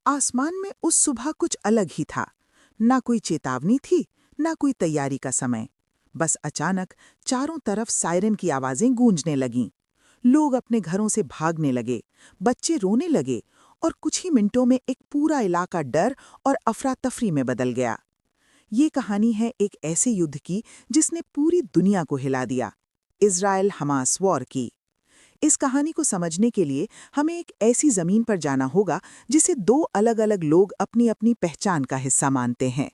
आसमान में उस सुबह कुछ अलग ही था। ना कोई चेतावनी थी, ना कोई तैयारी का समय। बस अचानक चारों तरफ सायरन की आवाजें गूंजने लगीं। लोग अपने घरों से भागने लगे, बच्चे रोने लगे और कुछ ही मिनटों में एक पूरा इलाका डर और अफरा तफरी में बदल गया। ये कहानी है एक ऐसे युद्ध की जिसने पूरी दुनिया को हिला दिया, इजराइल हमास वॉर की। इस कहानी को समझने के लिए हमें एक ऐसी जमीन पर जाना होगा जिसे दो अलग-अलग लोग अपनी अपनी पहचान का हिस्सा मानते हैं।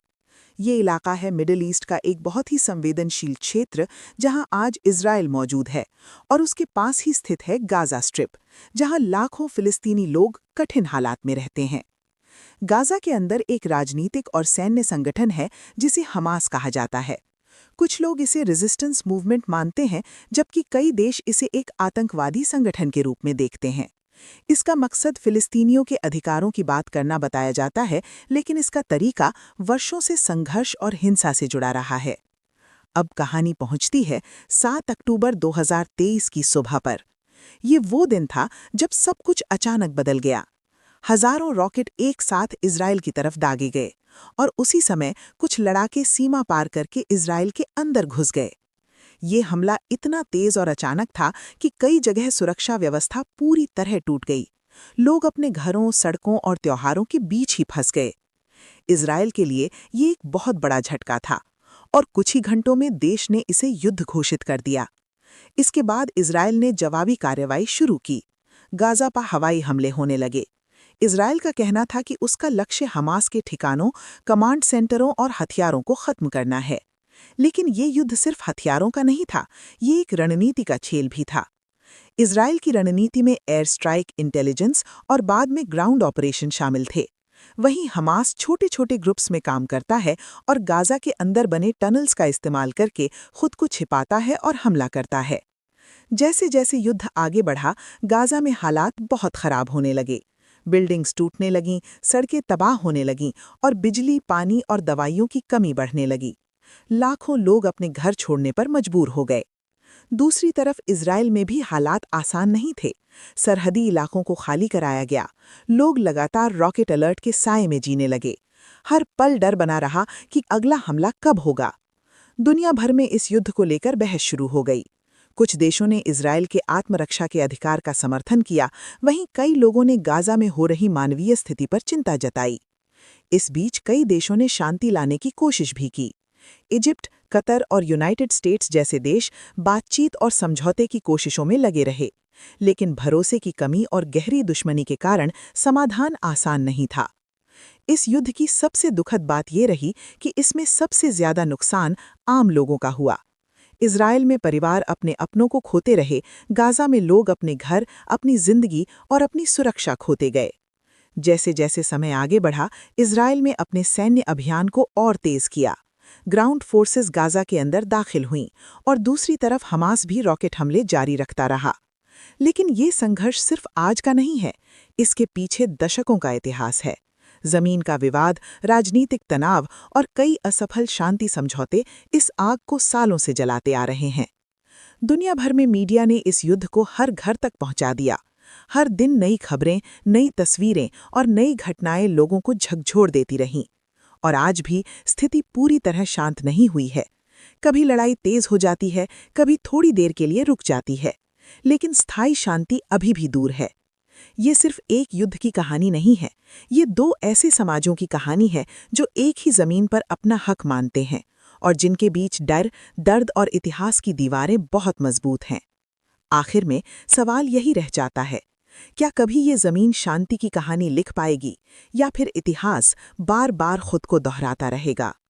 ये इलाका है मिडिल ईस्ट का एक बहुत ही संवेदनशील क्षेत्र जहां आज इजराइल मौजूद है, और उसके पास ही स्थित है गाजा स्ट्रिप, जहां लाखों फिलिस्तीनी लोग कठिन हालात में रहते हैं। गाजा के अंदर एक राजनीतिक और सैन्य संगठन है जिसे हमास कहा जाता है। कुछ लोग इसे रेजिस्टेंस मूवमेंट मानते हैं, जबकि कई देश इसे एक आतंकवादी संगठन के रूप में देखते हैं। इसका मकसद फिलिस्तीनियों के अधिकारों की बात करना बताया जाता है, लेकिन इसका तरीका वर्षों से संघर्ष और हिंसा से जुड़ा रहा है। अब कहानी पहुंचती है 7 अक्टूबर 2023 की सुबह पर। ये वो दिन था जब सब कुछ अचानक बदल गया। हजारों रॉकेट एक साथ इजराइल की तरफ दागे गए, और उसी समय कुछ लड़ाके सीमा पार करके इजराइल के अंदर घुस गए। ये हमला इतना तेज और अचानक था कि कई जगह सुरक्षा व्यवस्था पूरी तरह टूट गई। लोग अपने घरों, सड़कों और त्योहारों के बीच ही फंस गए। इजराइल के लिए ये एक बहुत बड़ा झटका था, और कुछ ही घंटों में देश ने इसे युद्ध घोषित कर दिया। इसके बाद इजराइल ने जवाबी कार्रवाई शुरू की। गाजा पर हवाई हमले होने लगे। इजराइल का कहना था कि उसका लक्ष्य हमास के ठिकानों, कमांड सेंटरों और हथियारों को खत्म करना है। लेकिन ये युद्ध सिर्फ हथियारों का नहीं था, ये एक रणनीति का खेल भी था। इजराइल की रणनीति में एयर स्ट्राइक, इंटेलिजेंस और बाद में ग्राउंड ऑपरेशन शामिल थे। वहीं हमास छोटे छोटे ग्रुप्स में काम करता है और गाजा के अंदर बने टनल्स का इस्तेमाल करके खुद को छिपाता है और हमला करता है। जैसे जैसे युद्ध आगे बढ़ा, गाजा में हालात बहुत खराब होने लगे। बिल्डिंग्स टूटने लगीं, सड़कें तबाह होने लगीं और बिजली, पानी और दवाइयों की कमी बढ़ने लगी। लाखों लोग अपने घर छोड़ने पर मजबूर हो गए। दूसरी तरफ इजराइल में भी हालात आसान नहीं थे। सरहदी इलाकों को खाली कराया गया। लोग लगातार रॉकेट अलर्ट के साए में जीने लगे। हर पल डर बना रहा कि अगला हमला कब होगा। दुनिया भर में इस युद्ध को लेकर बहस शुरू हो गई। कुछ देशों ने इजराइल के आत्मरक्षा के अधिकार का समर्थन किया, वहीं कई लोगों ने गाजा में हो रही मानवीय स्थिति पर चिंता जताई। इस बीच कई देशों ने शांति लाने की कोशिश भी की। इजिप्ट, कतर और यूनाइटेड स्टेट्स जैसे देश बातचीत और समझौते की कोशिशों में लगे रहे, लेकिन भरोसे की कमी और गहरी दुश्मनी के कारण समाधान आसान नहीं था। इस युद्ध की सबसे दुखद बात यह रही कि इसमें सबसे ज्यादा नुकसान आम लोगों का हुआ। इजराइल में परिवार अपने अपनों को खोते रहे, गाजा में लोग अपने घर, अपनी जिंदगी और अपनी सुरक्षा खोते गए। जैसे जैसे समय आगे बढ़ा, इजराइल में अपने सैन्य अभियान को और तेज किया। ग्राउंड फोर्सेस गाजा के अंदर दाखिल हुईं, और दूसरी तरफ हमास भी रॉकेट हमले जारी रखता रहा। लेकिन ये संघर्ष सिर्फ आज का नहीं है, इसके पीछे दशकों का इतिहास है। जमीन का विवाद, राजनीतिक तनाव और कई असफल शांति समझौते इस आग को सालों से जलाते आ रहे हैं। दुनिया भर में मीडिया ने इस युद्ध को हर घर तक पहुंचा दिया। हर दिन नई खबरें, नई तस्वीरें और नई घटनाएं लोगों को झकझोर देती रहीं। और आज भी स्थिति पूरी तरह शांत नहीं हुई है। कभी लड़ाई तेज हो जाती है, कभी थोड़ी देर के लिए रुक जाती है, लेकिन स्थायी शांति अभी भी दूर है। ये सिर्फ एक युद्ध की कहानी नहीं है, ये दो ऐसे समाजों की कहानी है जो एक ही जमीन पर अपना हक मानते हैं, और जिनके बीच डर, दर्द और इतिहास की दीवारें बहुत मजबूत हैं। आखिर में सवाल यही रह जाता है, क्या कभी ये जमीन शांति की कहानी लिख पाएगी, या फिर इतिहास बार बार खुद को दोहराता रहेगा?